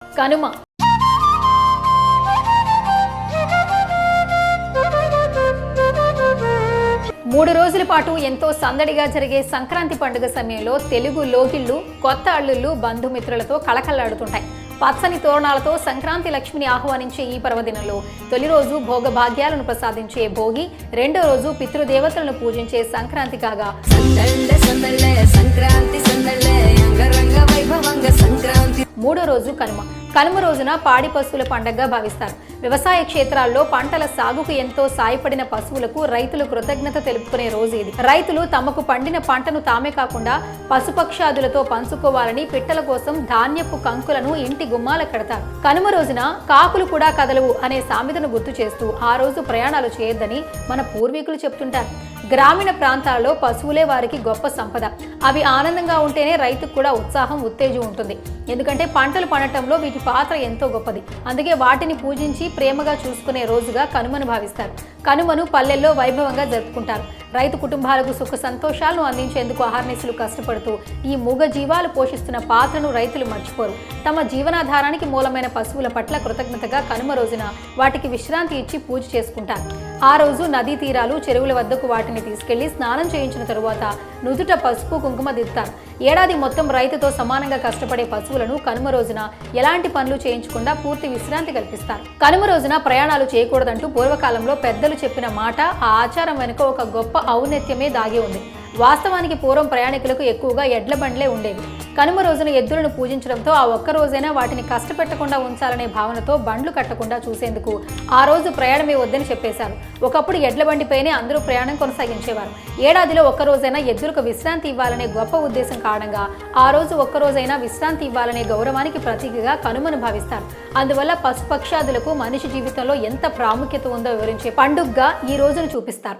కనుమ. మూడు రోజుల పాటు ఎంతో సందడిగా జరిగే సంక్రాంతి పండుగ సమయంలో తెలుగు లోగిళ్లు కొత్త అల్లుళ్ళు బంధుమిత్రులతో కళకళలాడుతుంటాయి. పచ్చని తోరణాలతో సంక్రాంతి లక్ష్మిని ఆహ్వానించే ఈ పర్వదినంలో తొలి రోజు భోగభాగ్యాలను ప్రసాదించే భోగి, రెండో రోజు పితృదేవతలను పూజించే సంక్రాంతి కాగా మూడో రోజు కనుమ. కనుమ రోజున పాడి పశువుల పండగగా భావిస్తారు. వ్యవసాయ క్షేత్రాల్లో పంటల సాగుకు ఎంతో సాయపడిన పశువులకు రైతులు కృతజ్ఞత తెలుపుకునే రోజు ఇది. రైతులు తమకు పండిన పంటను తామే కాకుండా పశుపక్షాదులతో పంచుకోవాలని పిట్టల కోసం ధాన్యపు కంకులను ఇంటి గుమ్మాల కడతారు. కనుమ రోజున కాకులు కూడా కదలవు అనే సామెతను గుర్తు చేస్తూ ఆ రోజు ప్రయాణాలు చేయొద్దని మన పూర్వీకులు చెప్తుంటారు. గ్రామీణ ప్రాంతాల్లో పశువులే వారికి గొప్ప సంపద. అవి ఆనందంగా ఉంటేనే రైతుకు కూడా ఉత్సాహం, ఉత్తేజం ఉంటుంది. ఎందుకంటే పంటలు పండటంలో వీటి పాత్ర ఎంతో గొప్పది. అందుకే వాటిని పూజించి ప్రేమగా చూసుకునే రోజుగా కనుమను భావిస్తారు. కనుమను పల్లెల్లో వైభవంగా జరుపుకుంటారు. రైతు కుటుంబాలకు సుఖ సంతోషాలను అందించేందుకు అహర్నిశలు కష్టపడుతూ ఈ మూగ జీవాలు పోషిస్తున్న పాత్రను రైతులు మర్చిపోరు. తమ జీవనాధారానికి మూలమైన పశువుల పట్ల కృతజ్ఞతగా కనుమ రోజున వాటికి విశ్రాంతి ఇచ్చి పూజ చేసుకుంటారు. ఆ రోజు నదీ తీరాలు, చెరువుల వద్దకు వాటిని తీసుకెళ్లి స్నానం చేయించిన తరువాత నుదుట పసుపు, కుంకుమ దిద్దుతారు. ఏడాది మొత్తం రైతుతో సమానంగా కష్టపడే పశువులను కనుమ రోజున ఎలాంటి పనులు చేయించకుండా పూర్తి విశ్రాంతి కల్పిస్తారు. కనుమ రోజున ప్రయాణాలు చేయకూడదంటూ పూర్వకాలంలో పెద్దలు చెప్పిన మాట, ఆ ఆచారం వెనుక ఒక గొప్ప ఔన్నత్యమే దాగి ఉంది. వాస్తవానికి పూర్వం ప్రయాణికులకు ఎక్కువగా ఎడ్ల బండ్లే ఉండేవి. కనుమ రోజున ఎద్దులను పూజించడంతో ఆ ఒక్క రోజైనా వాటిని కష్టపెట్టకుండా ఉంచాలనే భావనతో బండ్లు కట్టకుండా చూసేందుకు ఆ రోజు ప్రయాణమే వద్దని చెప్పేశారు. ఒకప్పుడు ఎడ్ల బండిపైనే అందరూ ప్రయాణం కొనసాగించేవారు. ఏడాదిలో ఒక్కరోజైనా ఎద్దులకు విశ్రాంతి ఇవ్వాలనే గొప్ప ఉద్దేశం కారణంగా ఆ రోజు ఒక్కరోజైనా విశ్రాంతి ఇవ్వాలనే గౌరవానికి ప్రతీకగా కనుమను భావిస్తారు. అందువల్ల పశుపక్షాదులకు మనిషి జీవితంలో ఎంత ప్రాముఖ్యత ఉందో వివరించే పండుగగా ఈ రోజును చూపిస్తారు.